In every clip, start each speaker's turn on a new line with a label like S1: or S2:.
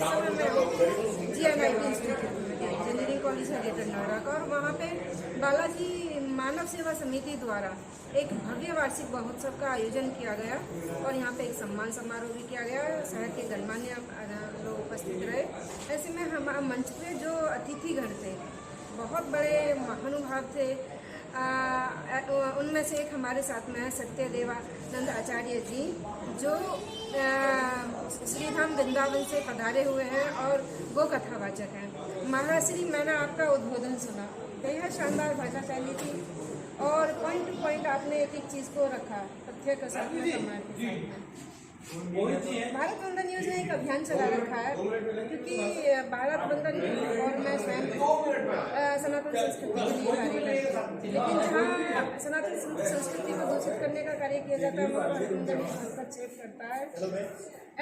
S1: समय मैं GNIT institute में गई, इंजीनियरिंग कॉलेज है नोएडा का, और वहाँ पे बालाजी मानव सेवा समिति द्वारा एक भव्य वार्षिक महोत्सव का आयोजन किया गया और यहाँ पे एक सम्मान समारोह भी किया गया। शहर के गणमान्य लोग उपस्थित रहे। ऐसे में हमारे मंच पे जो अतिथिगण थे बहुत बड़े महानुभाव थे। उनमें से एक हमारे साथ में है सत्यदेवानंद आचार्य जी, जो श्रीधाम वृंदावन से पधारे हुए हैं और वो कथावाचक हैं। महाराज श्री, मैंने आपका उद्बोधन सुना, बेहद शानदार भाषा शैली थी और पॉइंट टू पॉइंट आपने एक एक चीज़ को रखा, तथ्य के साथ में प्रमाण के साथ में। भारत वंदन न्यूज़ ने एक अभियान चला रखा है, क्योंकि भारत वंदन और मैं स्वयं सनातन संस्कृति के लिए कार्य करती हूँ, लेकिन जहाँ सनातन संस्कृति को दूषित करने का कार्य किया जाता है वो भारत वंदन न्यूज़ हस्तक्षेप करता है।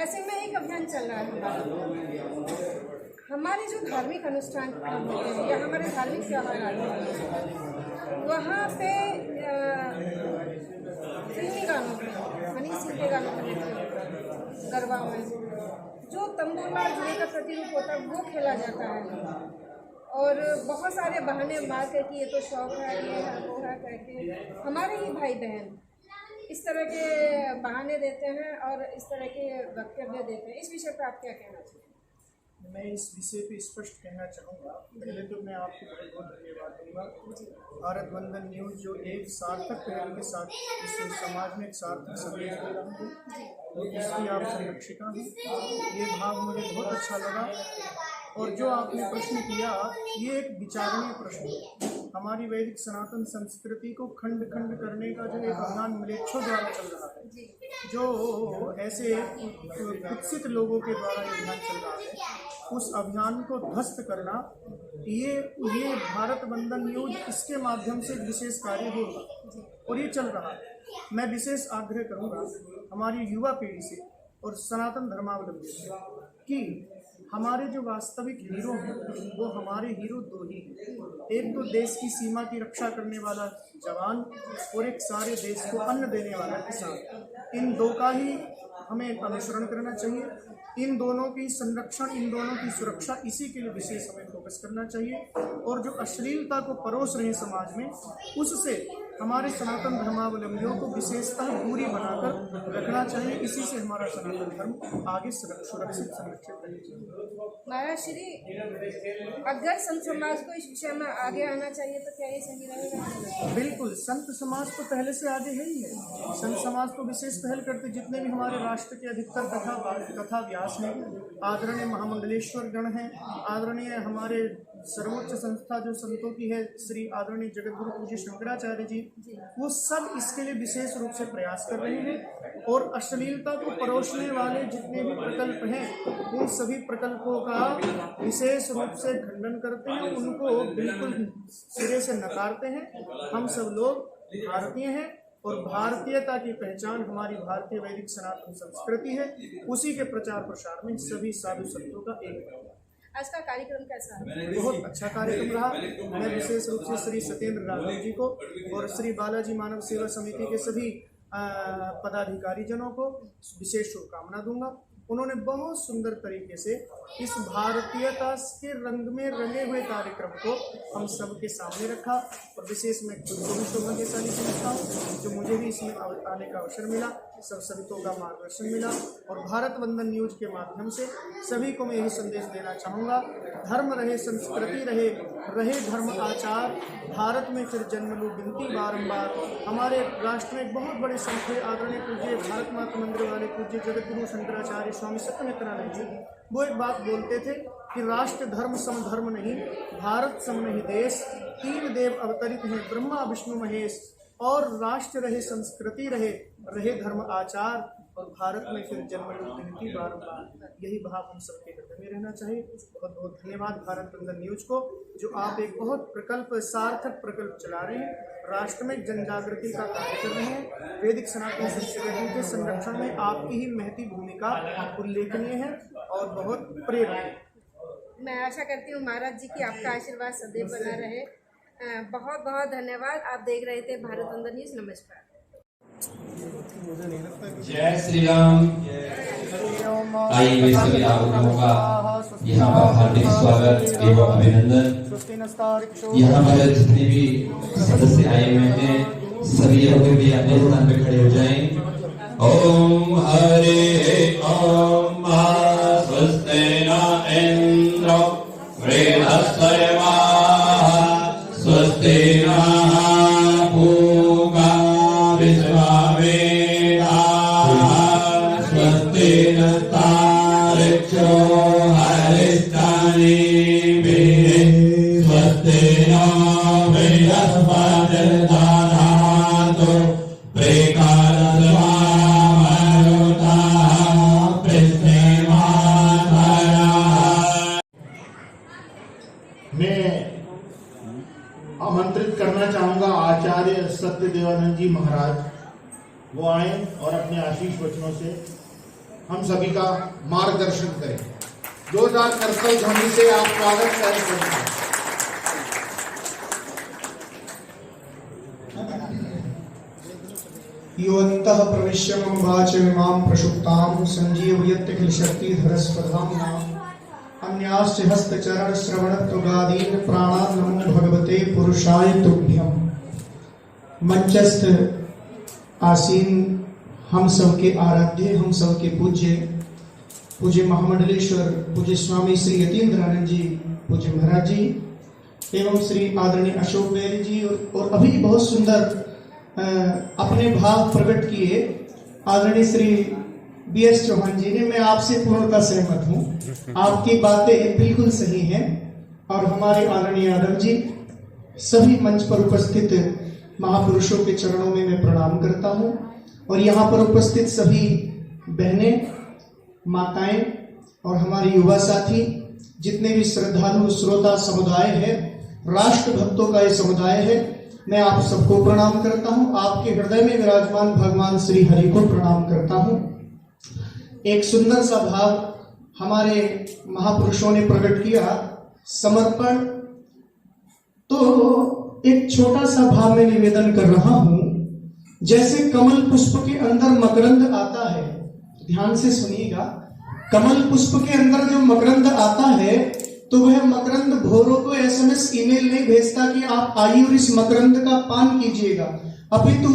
S1: ऐसे में एक अभियान चल रहा है। हमारे जो धार्मिक अनुष्ठान होते हैं या हमारे धार्मिक त्योहार आते हैं, वहाँ पे फिल्मी गानों पर, मनीष सिंह के गानों पर गरबा में जो तंबोला जुए का प्रतिरूप होता है वो खेला जाता है और बहुत सारे बहाने मार कर कि ये तो शौक है, ये है, वो है करके हमारे ही भाई बहन इस तरह के बहाने देते हैं और इस तरह के वक्तव्य देते हैं। इस विषय पर आप क्या कहना चाहिए?
S2: मैं इस विषय पे स्पष्ट कहना चाहूँगा। पहले तो मैं आपको बहुत बहुत धन्यवाद दूँगा। भारत वंदन न्यूज़ जो एक सार्थक पहल के साथ इस समाज में एक सार्थक संदेश दे रहा है, तो इसकी आप संरक्षिका हैं, ये भाव मुझे बहुत अच्छा लगा। और जो आपने प्रश्न किया, ये एक विचारणीय प्रश्न है। हमारी वैदिक सनातन संस्कृति को खंड खंड करने का जो एक अभियान मिलेच्छों द्वारा चल रहा है, जो ऐसे कुत्सित लोगों के द्वारा ये अभियान चल रहा है, उस अभियान को ध्वस्त करना, ये भारत वंदन न्यूज़ इसके माध्यम से विशेष कार्य होगा और ये चल रहा है। मैं विशेष आग्रह करूँगा हमारी युवा पीढ़ी से और सनातन धर्मावलंबी से कि हमारे जो वास्तविक हीरो हैं वो हमारे हीरो दो ही हैं। एक तो देश की सीमा की रक्षा करने वाला जवान और एक सारे देश को अन्न देने वाला किसान। इन दो का ही हमें अनुसरण करना चाहिए। इन दोनों की संरक्षण, इन दोनों की सुरक्षा, इसी के लिए विशेष हमें फोकस करना चाहिए। और जो अश्लीलता को परोस रहे समाज में, उससे हमारे सनातन धर्मावलंबियों को विशेषतः दूरी बनाकर रखना चाहिए। इसी से हमारा सनातन धर्म आगे सुरक्षित संरक्षित रहेगा।
S1: महाराज श्री, अगर संत समाज को इस विषय में आगे आना चाहिए तो क्या ये सही रहेगा?
S2: बिल्कुल, संत समाज तो पहले से आगे है ही है। संत समाज को विशेष पहल करते जितने भी हमारे राष्ट्र के अधिकतर कथा व्यास हैं, आदरणीय महामंडलेश्वर गण हैं, आदरणीय हमारे सर्वोच्च संस्था जो संतों की है श्री आदरणीय जगतगुरु पूज्य शंकराचार्य जी, वो सब इसके लिए विशेष रूप से प्रयास कर रहे हैं। और अश्लीलता को परोसने वाले जितने भी प्रकल्प हैं, उन सभी प्रकल्पों का विशेष रूप से खंडन करते हैं, उनको बिल्कुल सिरे से नकारते हैं। हम सब लोग भारतीय हैं और भारतीयता की पहचान हमारी भारतीय वैदिक सनातन संस्कृति है। उसी के प्रचार प्रसार में सभी साधु संतों का एक।
S1: आज का कार्यक्रम कैसा है?
S2: बहुत अच्छा कार्यक्रम रहा। मैं विशेष रूप से श्री सत्येंद्र राघव जी को और श्री बालाजी मानव सेवा समिति के सभी पदाधिकारी जनों को विशेष शुभकामना दूंगा। उन्होंने बहुत सुंदर तरीके से इस भारतीयता के रंग में रंगे हुए कार्यक्रम को हम सबके सामने रखा और विशेष मैं खुद को भी सौभाग्यशाली समझता हूँ जो मुझे भी इसमें आने का अवसर मिला, सब संतों का मार्गदर्शन मिला। और भारत वंदन न्यूज़ के माध्यम से सभी को मैं यही संदेश देना चाहूँगा, धर्म रहे, संस्कृति रहे, रहे धर्म आचार, भारत में फिर जन्म लूँ विनती बारंबार। हमारे राष्ट्र में एक बहुत बड़े संत थे, आदरणीय पूज्य भारत माता मंदिर वाले पूज्य जगतगुरु शंकराचार्य स्वामी सत्यमित्रानंद जी, वो एक बात बोलते थे कि राष्ट्र धर्म सम धर्म नहीं, भारत सम नहीं देश, तीन देव अवतरित हैं ब्रह्मा विष्णु महेश। और राष्ट्र रहे, संस्कृति रहे, रहे धर्म आचार, और भारत में फिर जन्म विनती बारंबार। यही भाव हम सबके हृदय में रहना चाहिए। बहुत बहुत धन्यवाद भारत वंदन न्यूज़ को, जो आप एक बहुत प्रकल्प, सार्थक प्रकल्प चला रहे हैं, राष्ट्र में जन जागृति का कार्य कर रहे हैं। वैदिक सनातन संस्कृति के संरक्षण में आपकी ही महती भूमिका उल्लेखनीय है और बहुत प्रेरक।
S1: मैं आशा करती हूँ महाराज जी की आपका आशीर्वाद सदैव बना रहे। बहुत बहुत धन्यवाद। आप देख रहे थे भारत वंदन न्यूज़। नमस्कार।
S3: जय श्री राम। आइए सभी आप लोगों का यहाँ पर हार्दिक स्वागत एवं अभिनंदन। यहाँ पर जितने भी सदस्य आए हुए हैं सभी लोग भी अपने स्थान पे खड़े हो जाएं। ओम हरे ओम स्वस्ति न इंद्रो बृहस्पतिर्वा स्वस्ति नः पूषा विश्ववेदाः स्वस्ति नस्तार्क्ष्यो स्वस्ति नो बृहस्पतिर्दधातु
S4: मैं आमंत्रित करना चाहूंगा आचार्य सत्यदेवानंद जी महाराज, वो आए और अपने आशीष वचनों से हम सभी का मार्गदर्शन करें। जोरदार करतल ध्वनि से आप स्वागत करें।
S2: योऽन्तः प्रविश्य मम वाचमिमां प्रसुप्तां सञ्जीवयत्यखिलशक्तिधरस्वधाम्ना अन्याश्च हस्तचरणश्रवणत्वगादीन् प्राणान् नमो भगवते पुरुषाय तुभ्यम्। मंचस्थ आसीन हम सबके आराध्य, हम सबके पूज्य महामंडलेश्वर पूज्य स्वामी श्री यतीन्द्रानंद जी पूज्य महाराज जी एवं श्री आदरणीय अशोक बेरी जी और अभी बहुत सुंदर अपने भाव प्रकट किए आदरणीय श्री BS चौहान जी ने। मैं आपसे पूर्णतः सहमत हूँ, आपकी बातें बिल्कुल सही हैं। और हमारे आदरणीय यादव जी, सभी मंच पर उपस्थित महापुरुषों के चरणों में मैं प्रणाम करता हूँ। और यहाँ पर उपस्थित सभी बहनें, माताएं और हमारे युवा साथी, जितने भी श्रद्धालु श्रोता समुदाय है, राष्ट्र भक्तों का ये समुदाय है, मैं आप सबको प्रणाम करता हूँ। आपके हृदय में विराजमान भगवान श्री हरि को प्रणाम करता हूँ। एक सुंदर सा भाव हमारे महापुरुषों ने प्रकट किया, समर्पण। तो एक छोटा सा भाव में निवेदन कर रहा हूँ। जैसे कमल पुष्प के अंदर मकरंद आता है, ध्यान से सुनिएगा, कमल पुष्प के अंदर जो मकरंद आता है तो वह मकरंद भोरों को SMS ईमेल नहीं भेजता कि आप आइए और इस मकरंद का पान कीजिएगा, अपितु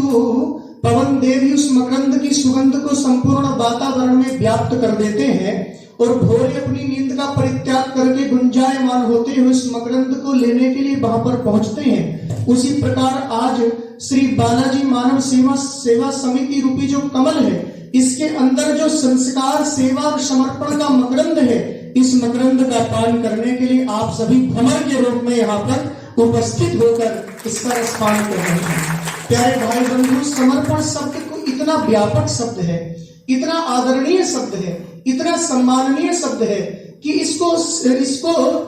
S2: पवन देव उस मकरंद की सुगंध को संपूर्ण वातावरण में व्याप्त कर देते हैं और भोरे अपनी नींद का परित्याग करके गुंजायमान होते हुए उस मकरंद को लेने के लिए वहां पर पहुंचते हैं। उसी प्रकार आज श्री बालाजी मानव सेवा समिति रूपी जो कमल है, इसके अंदर जो संस्कार, सेवा और समर्पण का मकरंद है, इस मकरंद का पान करने के लिए आप सभी भ्रमर के रूप में यहाँ पर उपस्थित होकर इसका रसपान कर रहे हैं। प्यारे भाई बंधु, समर्पण शब्द को इतना व्यापक शब्द है, इतना आदरणीय शब्द है, इतना सम्माननीय शब्द है कि इसको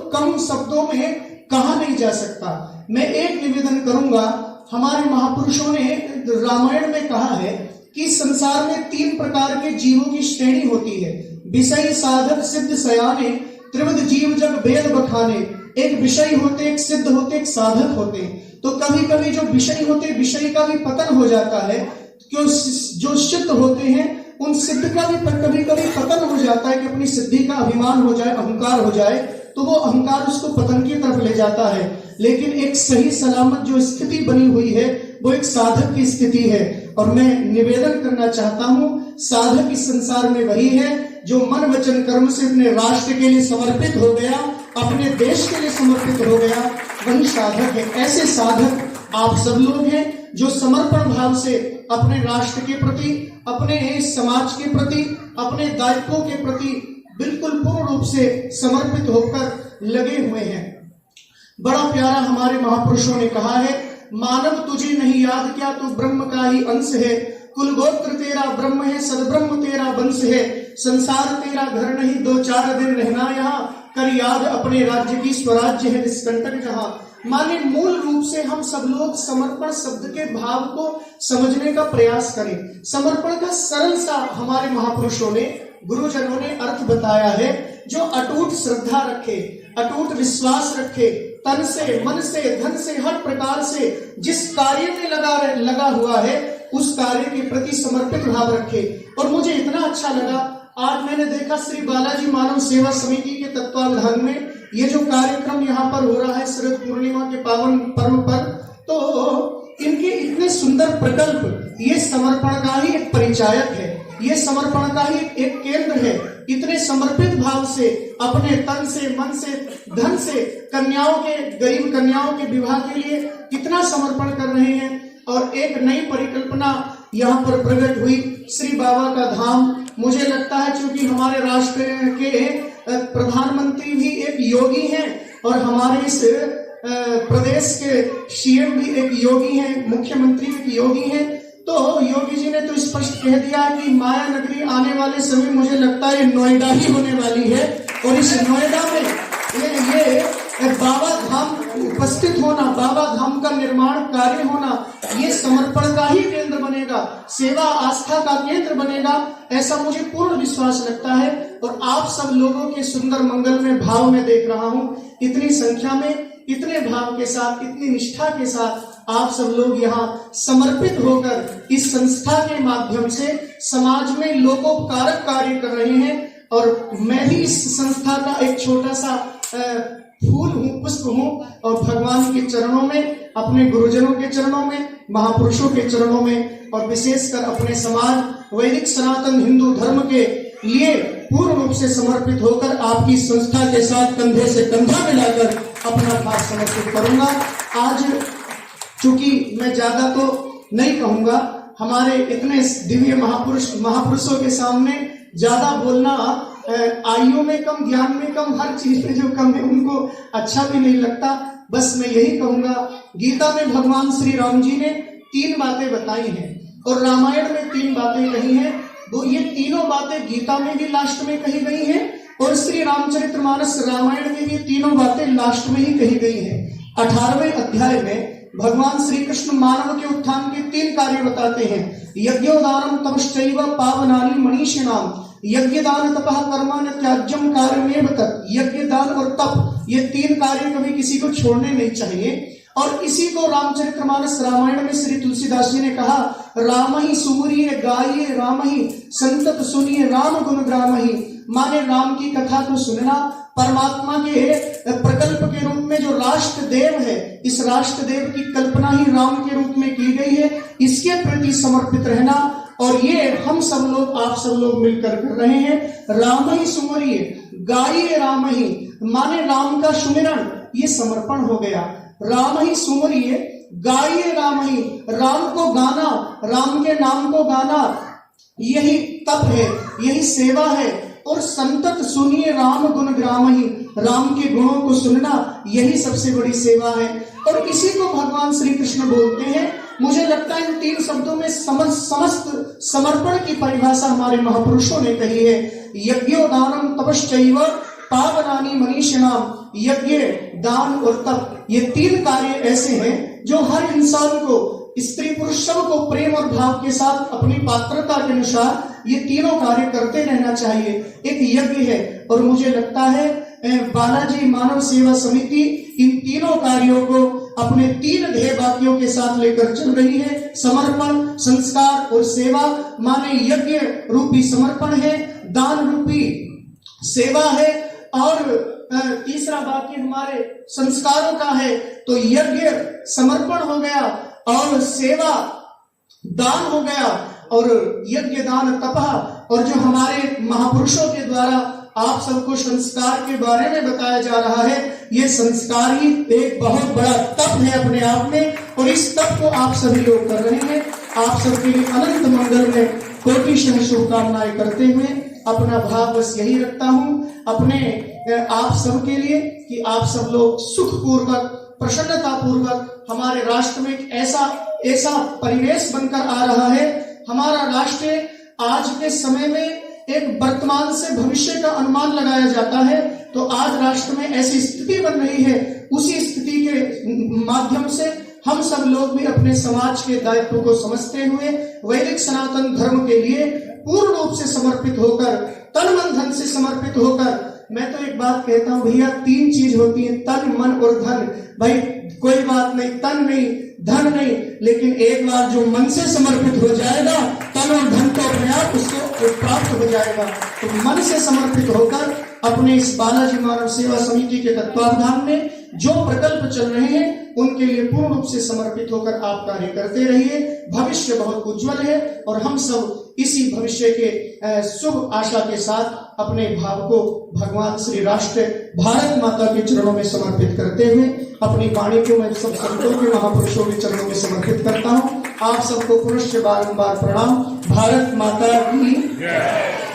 S2: कम शब्दों में कहा नहीं जा सकता। मैं एक निवेदन करूंगा, हमारे महापुरुषों ने रामायण में कहा है कि संसार में 3 प्रकार के जीवों की श्रेणी होती है, विषय, साधक, सिद्ध, सयाने, त्रिविध जीव जग वेद बखाने। एक विषय होते, एक सिद्ध होते, एक साधक होते। तो कभी कभी जो विषय होते, विषय का भी पतन हो जाता है, क्यों जो सिद्ध होते हैं उन सिद्ध का भी कभी कभी पतन हो जाता है कि अपनी सिद्धि का अभिमान हो जाए, अहंकार हो जाए, तो वो अहंकार उसको पतन की तरफ ले जाता है। लेकिन एक सही सलामत जो स्थिति बनी हुई है वो एक साधक की स्थिति है। और मैं निवेदन करना चाहता हूँ, साधक इस संसार में वही है जो मन वचन कर्म से अपने राष्ट्र के लिए समर्पित हो गया, अपने देश के लिए समर्पित हो गया, वही साधक है। ऐसे साधक आप सब लोग हैं जो समर्पण भाव से अपने राष्ट्र के प्रति, अपने समाज के प्रति, अपने दायित्वों के प्रति बिल्कुल पूर्ण रूप से समर्पित होकर लगे हुए हैं। बड़ा प्यारा हमारे महापुरुषों ने कहा है, मानव तुझे नहीं याद क्या, तू ब्रह्म का ही अंश है, कुल गोत्र तेरा ब्रह्म है, सदब्रह्म तेरा वंश है, संसार तेरा घर नहीं, 2-4 दिन रहना यहाँ, कर याद अपने राज्य की, स्वराज्य है निष्कंटक जहां। माने मूल रूप से हम सब लोग समर्पण शब्द के भाव को समझने का प्रयास करें। समर्पण का सरल सा हमारे महापुरुषों ने, गुरुजनों ने अर्थ बताया है, जो अटूट श्रद्धा रखे, अटूट विश्वास रखे, तन से, मन से, धन से, हर प्रकार से जिस कार्य में लगा हुआ है उस कार्य के प्रति समर्पित भाव रखे। और मुझे इतना अच्छा लगा, आज मैंने देखा श्री बालाजी मानव सेवा समिति के तत्वावधान में ये जो कार्यक्रम यहाँ पर हो रहा है शरद पूर्णिमा के पावन पर्व पर, तो इनके इतने सुंदर प्रकल्प, ये समर्पण का ही एक परिचायक है, ये समर्पण का ही एक केंद्र है। इतने समर्पित भाव से अपने तन से, मन से, धन से कन्याओं के, गरीब कन्याओं के विवाह के लिए कितना समर्पण कर रहे हैं। और एक नई परिकल्पना यहाँ पर प्रकट हुई, श्री बाबा का धाम। मुझे लगता है क्योंकि हमारे राष्ट्र के प्रधानमंत्री भी एक योगी हैं और हमारे इस प्रदेश के सीएम भी एक योगी हैं, मुख्यमंत्री एक योगी हैं, तो योगी जी ने तो स्पष्ट कह दिया कि माया नगरी आने वाले समय मुझे लगता है नोएडा ही होने वाली है। और इस नोएडा में ये बाबा धाम उपस्थित होना, बाबा धाम का निर्माण कार्य होना, ये समर्पण का ही केंद्र बनेगा, सेवा आस्था का केंद्र बनेगा, ऐसा मुझे पूर्ण विश्वास लगता है। और आप सब लोगों के सुंदर मंगल में भाव में देख रहा हूँ, इतनी संख्या में, इतने भाव के साथ, इतनी निष्ठा के साथ आप सब लोग यहाँ समर्पित होकर इस संस्था के माध्यम से समाज में लोकोपकारक कार्य कर रहे हैं। और मैं भी इस संस्था का एक छोटा सा फूल हूँ, पुष्प हूँ, और भगवान के चरणों में, अपने गुरुजनों के चरणों में, महापुरुषों के चरणों में, और विशेषकर अपने समाज वैदिक सनातन हिंदू धर्म के लिए पूर्ण रूप से समर्पित होकर आपकी संस्था के साथ कंधे से कंधा मिलाकर अपना भाव समर्पित करूंगा। आज चूंकि मैं ज्यादा तो नहीं कहूंगा, हमारे इतने दिव्य महापुरुषों के सामने ज्यादा बोलना आयु में कम, ज्ञान में कम, हर चीज में जो कम है उनको अच्छा भी नहीं लगता। बस मैं यही कहूंगा, गीता में भगवान श्री राम जी ने 3 बातें बताई हैं और रामायण में 3 बातें कही हैं। वो ये तीनों बातें गीता में भी लास्ट में कही गई हैं और श्री रामचरितमानस रामायण में भी तीनों बातें लास्ट में ही कही गई हैं। 18वें अध्याय में भगवान श्री कृष्ण मानव के उत्थान के 3 कार्य बताते हैं। यज्ञोदानम तपश्चैव पावनानि मनीषिणाम, यज्ञ दान तपः कर्म न त्याज्यम कार्यमेव तत्। यज्ञ दान और तप, ये 3 कार्य कभी किसी को छोड़ने नहीं चाहिए। और इसी को रामचरितमानस रामायण में श्री तुलसीदास जी ने कहा, राम ही सुमरिए गाइए राम ही, संतत सुनिए राम गुण ग्राम ही। माने राम की कथा को सुनना, परमात्मा के प्रकल्प के रूप में जो राष्ट्र देव है, इस राष्ट्र देव की कल्पना ही राम के रूप में की गई है, इसके प्रति समर्पित रहना। और ये हम सब लोग, आप सब लोग मिलकर कर रहे हैं। राम ही सुमरिए गाइए राम ही, माने राम का सुमिरन, ये समर्पण हो गया। राम ही सुमरिए गाइए राम ही, राम को गाना, राम के नाम को गाना, यही तप है, यही सेवा है। और संतत सुनिए राम गुण ग्राम ही, राम के गुणों को सुनना, यही सबसे बड़ी सेवा है। और इसी को भगवान श्री कृष्ण बोलते हैं। मुझे लगता है इन 3 शब्दों में समस्त समर्पण की परिभाषा हमारे महापुरुषों ने कही है। यज्ञोदानम तपश्चैव पावनानि मनीषिणाम, यज्ञ, दान और तप, ये 3 कार्य ऐसे हैं जो हर इंसान को, स्त्री पुरुष सबको प्रेम और भाव के साथ अपनी पात्रता के अनुसार ये तीनों कार्य करते रहना चाहिए। एक यज्ञ है और मुझे लगता है बालाजी मानव सेवा समिति इन तीनों कार्यों को अपने 3 ध्येय वाक्यों के साथ लेकर चल रही है। समर्पण, संस्कार और सेवा, माने यज्ञ रूपी समर्पण है, दान रूपी सेवा है, और तीसरा वाक्य हमारे संस्कारों का है। तो यज्ञ समर्पण हो गया और सेवा दान हो गया, और यज्ञ दान तपः, और जो हमारे महापुरुषों के द्वारा आप सबको संस्कार के बारे में बताया जा रहा है, ये संस्कार ही एक बहुत बड़ा तप है अपने आप में। और इस तप को आप सभी लोग कर रहे हैं। आप सबके लिए अनंत मंगल में कोटि शुभकामनाएं करते हुए अपना भाव बस यही रखता हूँ अपने आप सब के लिए कि आप सब लोग सुखपूर्वक, प्रसन्नता पूर्वक, हमारे राष्ट्र में एक ऐसा परिवेश बनकर आ रहा है। हमारा राष्ट्र आज के समय में एक वर्तमान से भविष्य का अनुमान लगाया जाता है, तो आज राष्ट्र में ऐसी स्थिति बन रही है। उसी स्थिति के माध्यम से हम सब लोग भी अपने समाज के दायित्व को समझते हुए वैदिक सनातन धर्म के लिए पूर्ण रूप से समर्पित होकर, तन मन धन से समर्पित होकर, मैं तो एक बात कहता हूँ भैया, 3 चीज होती है, तन मन और धन। भाई कोई बात नहीं, तन नहीं, धन नहीं, लेकिन एक बार जो मन से समर्पित हो जाएगा, तन और धन तो अपने आप उसको प्राप्त हो
S5: जाएगा। तो मन से समर्पित होकर अपने इस बालाजी मानव सेवा समिति के तत्वावधान में जो प्रकल्प चल रहे हैं उनके लिए पूर्ण रूप से समर्पित होकर आप कार्य करते रहिए। भविष्य बहुत उज्जवल है और हम सब इसी भविष्य के शुभ आशा के साथ अपने भाव को भगवान श्री राष्ट्र भारत माता के चरणों में समर्पित करते हुए अपनी वाणी को मैं सब संतों के महापुरुषों के चरणों में समर्पित करता हूँ। आप सबको पुनश्च बारंबार प्रणाम। भारत माता की जय।